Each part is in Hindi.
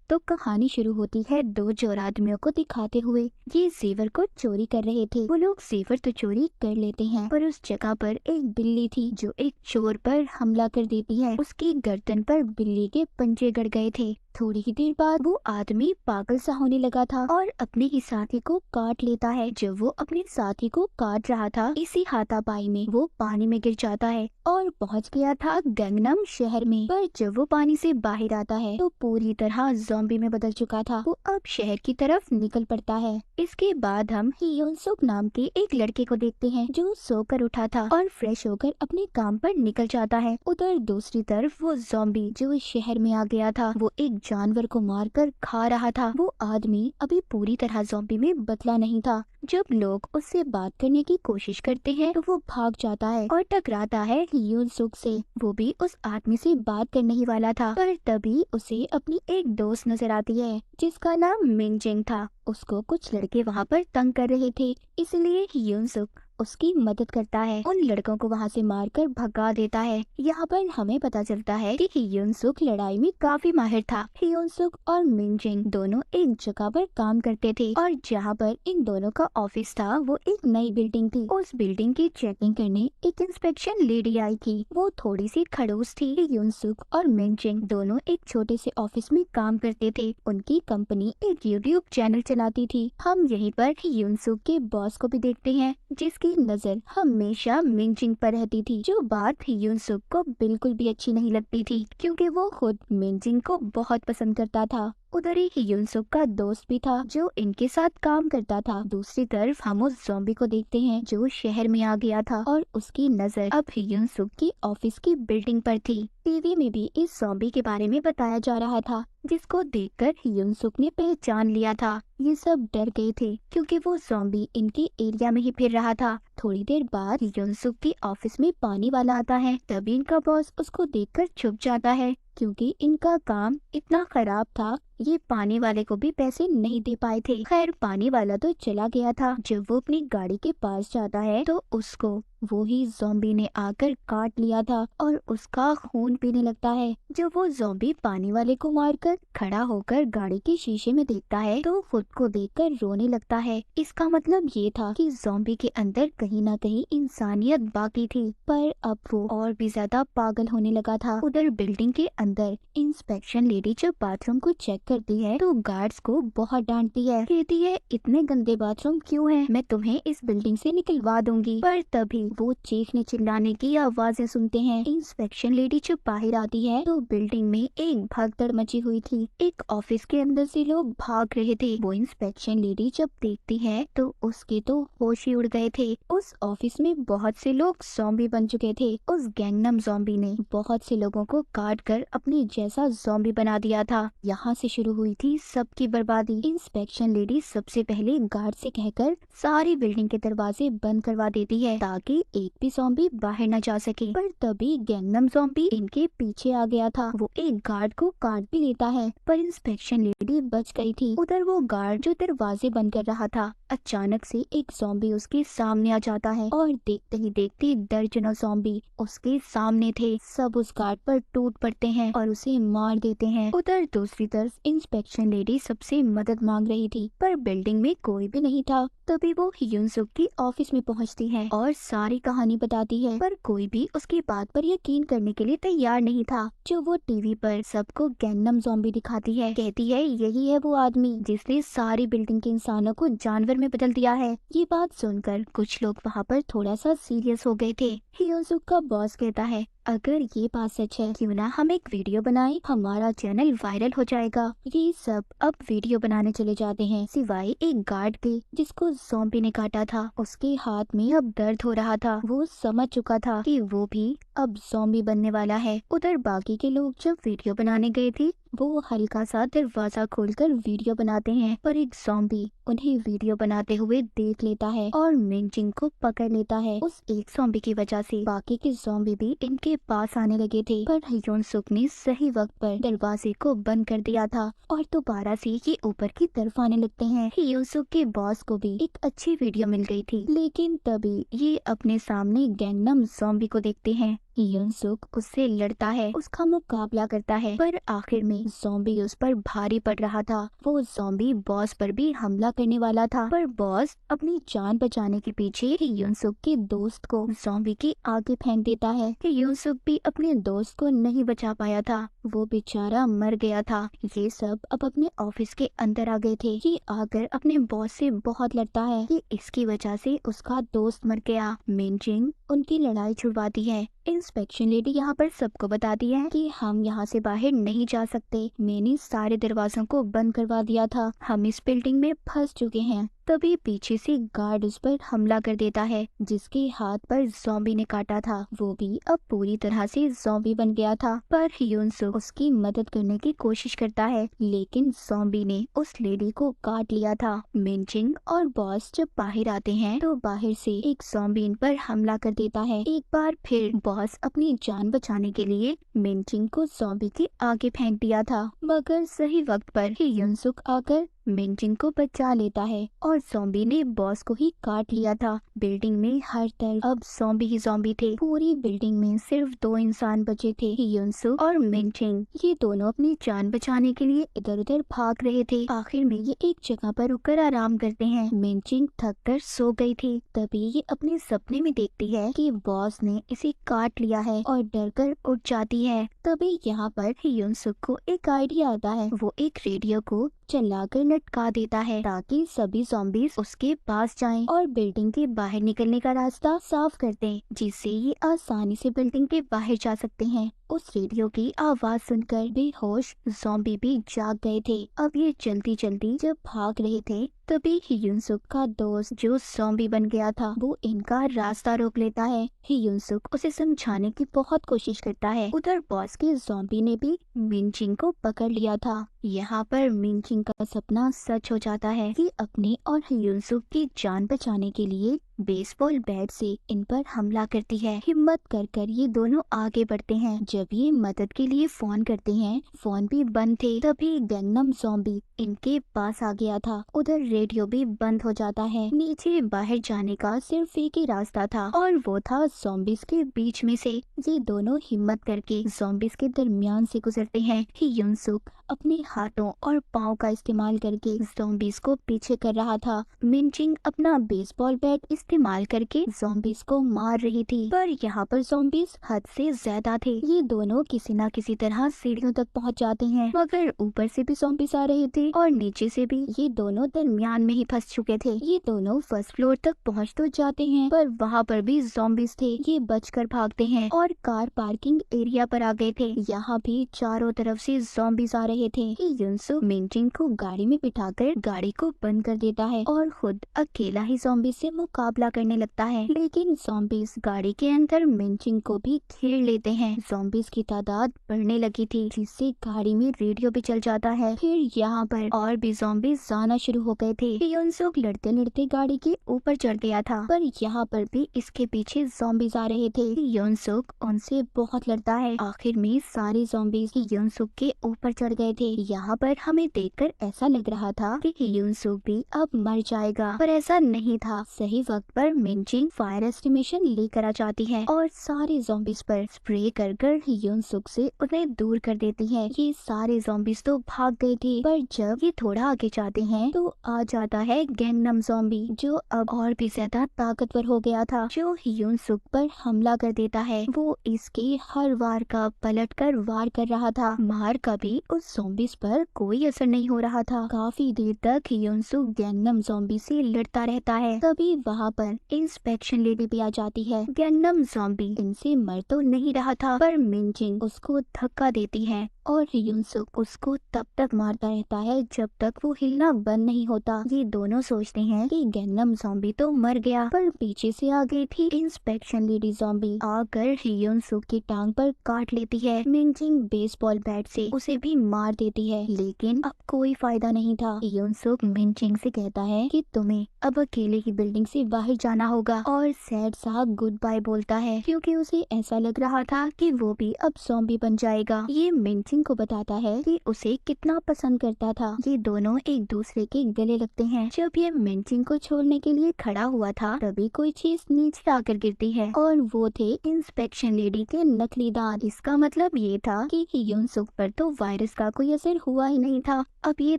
तो कहानी शुरू होती है दो चोर आदमियों को दिखाते हुए। ये जेवर को चोरी कर रहे थे। वो लोग जेवर तो चोरी कर लेते हैं, पर उस जगह पर एक बिल्ली थी जो एक चोर पर हमला कर देती है। उसकी गर्दन पर बिल्ली के पंजे गड़ गए थे। थोड़ी ही देर बाद वो आदमी पागल सा होने लगा था और अपने ही साथी को काट लेता है। जब वो अपने साथी को काट रहा था, इसी हाथापाई में वो पानी में गिर जाता है और पहुंच गया था गंगनम शहर में। पर जब वो पानी से बाहर आता है तो पूरी तरह ज़ॉम्बी में बदल चुका था। वो अब शहर की तरफ निकल पड़ता है। इसके बाद हम हियोन सुक नाम के एक लड़के को देखते हैं जो सोकर उठा था और फ्रेश होकर अपने काम पर निकल जाता है। उधर दूसरी तरफ वो ज़ॉम्बी जो इस शहर में आ गया था, वो एक जानवर को मारकर खा रहा था। वो आदमी अभी पूरी तरह ज़ॉम्बी में बदला नहीं था। जब लोग उससे बात करने की कोशिश करते हैं तो वो भाग जाता है और टकराता है हियोन सुक से। वो भी उस आदमी से बात करने ही वाला था, पर तभी उसे अपनी एक दोस्त नजर आती है जिसका नाम मिंजिंग था। उसको कुछ लड़के वहाँ पर तंग कर रहे थे, इसलिए हियोन सुक उसकी मदद करता है। उन लड़कों को वहाँ से मारकर भगा देता है। यहाँ पर हमें पता चलता है कि हियोन सुक लड़ाई में काफी माहिर था। हियोन सुक और मिंजिंग दोनों एक जगह पर काम करते थे और जहाँ पर इन दोनों का ऑफिस था वो एक नई बिल्डिंग थी। उस बिल्डिंग की चेकिंग करने एक इंस्पेक्शन लेडी आई थी। वो थोड़ी सी खड़ूस थी। हियोन सुक और मिंजिंग दोनों एक छोटे से ऑफिस में काम करते थे। उनकी कंपनी एक यूट्यूब चैनल चलाती थी। हम यहीं पर हियोन सुक के बॉस को भी देखते हैं जिसकी नजर हमेशा मिंजिंग पर रहती थी, जो बात हियोन सुक को बिल्कुल भी अच्छी नहीं लगती थी क्योंकि वो खुद मिंजिंग को बहुत पसंद करता था। उधर ही हियोन सुक का दोस्त भी था जो इनके साथ काम करता था। दूसरी तरफ हम उस ज़ॉम्बी को देखते हैं जो शहर में आ गया था और उसकी नजर अब हियोन सुक की ऑफिस की बिल्डिंग पर थी। टीवी में भी इस ज़ॉम्बी के बारे में बताया जा रहा था, जिसको देखकर हियोन सुक ने पहचान लिया था। ये सब डर गए थे क्योंकि वो ज़ॉम्बी इनके एरिया में ही फिर रहा था। थोड़ी देर बाद हियोन सुक की ऑफिस में पानी वाला आता है। तभी इनका बॉस उसको देखकर छुप जाता है क्योंकि इनका काम इतना खराब था, ये पानी वाले को भी पैसे नहीं दे पाए थे। खैर पानी वाला तो चला गया था। जब वो अपनी गाड़ी के पास जाता है तो उसको वो ही ज़ॉम्बी ने आकर काट लिया था और उसका खून पीने लगता है। जब वो ज़ॉम्बी पानी वाले को मारकर खड़ा होकर गाड़ी के शीशे में देखता है तो खुद को देखकर रोने लगता है। इसका मतलब ये था कि ज़ॉम्बी के अंदर कहीं ना कहीं इंसानियत बाकी थी, पर अब वो और भी ज्यादा पागल होने लगा था। उधर बिल्डिंग के अंदर इंस्पेक्शन लेडी जब बाथरूम को चेक करती है तो गार्ड्स को बहुत डांटती है। कहती है इतने गंदे बाथरूम क्यों हैं? मैं तुम्हें इस बिल्डिंग से निकलवा दूंगी। पर तभी वो चीखने चिल्लाने की आवाजें सुनते हैं। इंस्पेक्शन लेडी जब बाहर आती है तो बिल्डिंग में एक भगदड़ मची हुई थी। एक ऑफिस के अंदर से लोग भाग रहे थे। वो इंस्पेक्शन लेडी जब देखती है तो उसके तो होश ही उड़ गए थे। उस ऑफिस में बहुत से लोग ज़ॉम्बी बन चुके थे। उस गैंगनम ज़ॉम्बी ने बहुत से लोगों को काट कर अपने जैसा ज़ॉम्बी बना दिया था। यहाँ से शुरू हुई थी सबकी बर्बादी। इंस्पेक्शन लेडी सबसे पहले गार्ड से कहकर सारी बिल्डिंग के दरवाजे बंद करवा देती है ताकि एक भी ज़ॉम्बी बाहर न जा सके। पर तभी गैंगनम ज़ॉम्बी इनके पीछे आ गया था। वो एक गार्ड को काट भी लेता है, पर इंस्पेक्शन लेडी बच गई थी। उधर वो गार्ड जो दरवाजे बंद कर रहा था, अचानक से एक ज़ॉम्बी उसके सामने आ जाता है और देखते ही देखते दर्जनों ज़ॉम्बी उसके सामने थे। सब उस गार्ड पर टूट पड़ते हैं और उसे मार देते हैं। उधर दूसरी तरफ इंस्पेक्शन लेडी सबसे मदद मांग रही थी, पर बिल्डिंग में कोई भी नहीं था। तभी वो हियोन सुक की ऑफिस में पहुंचती है और सारी कहानी बताती है, पर कोई भी उसकी बात पर यकीन करने के लिए तैयार नहीं था। जो वो टीवी पर सबको गैंगनम ज़ॉम्बी दिखाती है। कहती है यही है वो आदमी जिसने सारी बिल्डिंग के इंसानों को जानवर में बदल दिया है। ये बात सुनकर कुछ लोग वहाँ पर थोड़ा सा सीरियस हो गए थे। हियोन सुक का बॉस कहता है अगर ये बात सच है क्यों ना हम एक वीडियो बनाएं, हमारा चैनल वायरल हो जाएगा। ये सब अब वीडियो बनाने चले जाते हैं, सिवाय एक गार्ड के जिसको ज़ॉम्बी ने काटा था। उसके हाथ में अब दर्द हो रहा था। वो समझ चुका था कि वो भी अब ज़ॉम्बी बनने वाला है। उधर बाकी के लोग जब वीडियो बनाने गए थे वो हल्का सा दरवाजा खोलकर वीडियो बनाते हैं, पर एक ज़ॉम्बी उन्हें वीडियो बनाते हुए देख लेता है और मिंजिंग को पकड़ लेता है। उस एक ज़ॉम्बी की वजह से बाकी के ज़ॉम्बी भी इनके पास आने लगे थे, पर हियोन सुक ने सही वक्त पर दरवाजे को बंद कर दिया था और दोबारा से ये ऊपर की तरफ आने लगते हैं। हियोन सुक के बॉस को भी एक अच्छी वीडियो मिल गई थी, लेकिन तभी ये अपने सामने गैंगनम ज़ॉम्बी को देखते हैं। युनसुक उससे लड़ता है, उसका मुकाबला करता है, पर आखिर में ज़ॉम्बी उस पर भारी पड़ रहा था। वो ज़ॉम्बी बॉस पर भी हमला करने वाला था, पर बॉस अपनी जान बचाने के पीछे युनसुक के दोस्त को ज़ॉम्बी के आगे फेंक देता है। युनसुक भी अपने दोस्त को नहीं बचा पाया था, वो बेचारा मर गया था। ये सब अब अपने ऑफिस के अंदर आ गए थे। ये आकर अपने बॉस से बहुत लड़ता है कि इसकी वजह से उसका दोस्त मर गया। मिनजिंग उनकी लड़ाई छुड़वाती है। इंस्पेक्शन लेडी यहाँ पर सबको बताती है कि हम यहाँ से बाहर नहीं जा सकते, मैंने सारे दरवाजों को बंद करवा दिया था, हम इस बिल्डिंग में फंस चुके हैं। तभी पीछे से गार्ड उस पर हमला कर देता है, जिसके हाथ पर ज़ॉम्बी ने काटा था। वो भी अब पूरी तरह से ज़ॉम्बी बन गया था, पर युनसुक उसकी मदद करने की कोशिश करता है, लेकिन ज़ॉम्बी ने उस लेडी को काट लिया था। मिनजिंग और बॉस जब बाहर आते हैं तो बाहर से एक ज़ॉम्बी इन पर हमला कर देता है। एक बार फिर बॉस अपनी जान बचाने के लिए मिनजिंग को ज़ॉम्बी के आगे फेंक दिया था, मगर सही वक्त पर ही युनसुक आकर मिनजिंग को बचा लेता है और ज़ॉम्बी ने बॉस को ही काट लिया था। बिल्डिंग में हर तरफ अब ज़ॉम्बी ही ज़ॉम्बी थे। पूरी बिल्डिंग में सिर्फ 2 इंसान बचे थे, युनसुक और मिनजिंग। ये दोनों अपनी जान बचाने के लिए इधर उधर भाग रहे थे। आखिर में ये एक जगह पर रुककर आराम करते हैं। मिनजिंग थक कर सो गई थी। तभी ये अपने सपने में देखती है कि बॉस ने इसे काट लिया है और डर कर उठ जाती है। तभी यहाँ पर युनसुक को एक आइडिया आता है। वो एक रेडियो को चलाकर लटका देता है ताकि सभी ज़ॉम्बीज उसके पास जाएं और बिल्डिंग के बाहर निकलने का रास्ता साफ कर दें, जिससे ये आसानी से बिल्डिंग के बाहर जा सकते हैं। उस रेडियो की आवाज सुनकर बेहोश ज़ॉम्बी भी जाग गए थे। अब ये जल्दी जल्दी जब भाग रहे थे तभी युनसुक का दोस्त जो ज़ॉम्बी बन गया था वो इनका रास्ता रोक लेता है। युनसुक उसे समझाने की बहुत कोशिश करता है। उधर बॉस के ज़ॉम्बी ने भी मिनजिंग को पकड़ लिया था। यहाँ पर मिनजिंग का सपना सच हो जाता है कि अपने और युनसुक की जान बचाने के लिए बेसबॉल बैट से इन पर हमला करती है। हिम्मत कर ये दोनों आगे बढ़ते हैं। जब ये मदद के लिए फोन करते हैं, फोन भी बंद थे। तभी गैंगनम ज़ॉम्बी इनके पास आ गया था। उधर रेडियो भी बंद हो जाता है। नीचे बाहर जाने का सिर्फ एक ही रास्ता था और वो था ज़ॉम्बीज के बीच में से। ये दोनों हिम्मत करके ज़ॉम्बीज के दरमियान से गुजरते हैं। युनसुक अपने हाथों और पाँव का इस्तेमाल करके ज़ॉम्बीज को पीछे कर रहा था। मिनजिंग अपना बेसबॉल बैट इस्तेमाल करके ज़ॉम्बीज को मार रही थी, पर यहाँ पर ज़ॉम्बीज हद से ज्यादा थे। ये दोनों किसी न किसी तरह सीढ़ियों तक पहुँच जाते हैं, मगर ऊपर से भी ज़ॉम्बीज आ रहे थे और नीचे से भी। ये दोनों दरमियान में ही फंस चुके थे। ये दोनों फर्स्ट फ्लोर तक पहुँच तो जाते हैं, पर वहाँ पर भी ज़ॉम्बीज थे। ये बचकर भागते हैं और कार पार्किंग एरिया पर आ गए थे। यहाँ भी चारों तरफ से ज़ॉम्बीज आ रहे थे। युनसुक मिनजिंग को गाड़ी में बिठाकर गाड़ी को बंद कर देता है और खुद अकेला ही ज़ॉम्बी से मुकाबला करने लगता है, लेकिन ज़ॉम्बीज गाड़ी के अंदर मिनजिंग को भी घेर लेते हैं। ज़ॉम्बीज की तादाद बढ़ने लगी थी, जिससे गाड़ी में रेडियो भी चल जाता है। फिर यहाँ पर और भी ज़ॉम्बीज आना शुरू हो गए थे। युनसुक लड़ते लड़ते गाड़ी के ऊपर चढ़ गया था, पर यहाँ पर भी इसके पीछे ज़ॉम्बीज आ रहे थे। युनसुक उनसे बहुत लड़ता है। आखिर में सारे ज़ॉम्बीज युनसुक के ऊपर चढ़ गए थे। यहाँ पर हमें देखकर ऐसा लग रहा था कि युनसुक भी अब मर जाएगा, पर ऐसा नहीं था। सही वक्त पर मिनजिंग फायर एस्टिमेशन लेकर आ जाती है और सारे ज़ॉम्बीज पर स्प्रे कर कर युनसुक से उन्हें दूर कर देती है। ये सारे ज़ॉम्बीज तो भाग गए थे, पर जब ये थोड़ा आगे जाते हैं तो आ जाता है गैंगनम ज़ॉम्बी, जो अब और भी ज्यादा ताकतवर हो गया था, जो युनसुक पर हमला कर देता है। वो इसके हर वार का पलट कर वार कर रहा था। मार का भी उस ज़ॉम्बीज पर कोई असर नहीं हो रहा था। काफी देर तक युनसुक गैंगनम ज़ॉम्बी से लड़ता रहता है। तभी वहाँ पर इंस्पेक्शन लेडी भी आ जाती है। गैंगनम ज़ॉम्बी इनसे मर तो नहीं रहा था, पर मिनजिंग उसको धक्का देती है और युनसुक उसको तब तक मारता रहता है जब तक वो हिलना बंद नहीं होता। ये दोनों सोचते हैं कि गैंगनम ज़ॉम्बी तो मर गया, पर पीछे से आ गई थी इंस्पेक्शन लेडी ज़ॉम्बी, आकर युनसुक की टांग पर काट लेती है। मिनजिंग बेसबॉल बैट से उसे भी मार देती है, लेकिन अब कोई फायदा नहीं था। युनसुक मिनजिंग से कहता है कि तुम्हें अब अकेले ही बिल्डिंग से बाहर जाना होगा और सैड सा गुड बाय बोलता है, क्योंकि उसे ऐसा लग रहा था कि वो भी अब ज़ॉम्बी बन जाएगा। ये मिनजिंग मेंटिन को बताता है कि उसे कितना पसंद करता था। ये दोनों एक दूसरे के गले लगते हैं। जब ये मेंटिन को छोड़ने के लिए खड़ा हुआ था तभी कोई चीज नीचे आकर गिरती है और वो थे इंस्पेक्शन लेडी के नकली दांत। इसका मतलब ये था कि युनसुक पर तो वायरस का कोई असर हुआ ही नहीं था। अब ये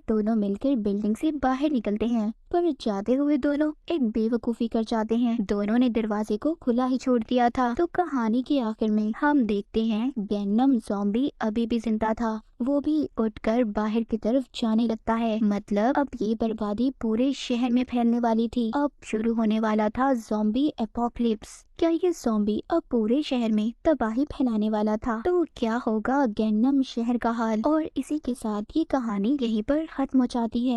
दोनों मिलकर बिल्डिंग से बाहर निकलते हैं, पर जाते हुए दोनों एक बेवकूफी कर जाते हैं। दोनों ने दरवाजे को खुला ही छोड़ दिया था। तो कहानी के आखिर में हम देखते हैं गैंगनम ज़ॉम्बी अभी भी जिंदा था। वो भी उठकर बाहर की तरफ जाने लगता है। मतलब अब ये बर्बादी पूरे शहर में फैलने वाली थी। अब शुरू होने वाला था ज़ॉम्बी एपोकलिप्स। क्या ये ज़ॉम्बी अब पूरे शहर में तबाही फैलाने वाला था? तो क्या होगा गैंगनम शहर का हाल? और इसी के साथ ये कहानी यहीं पर खत्म हो जाती है।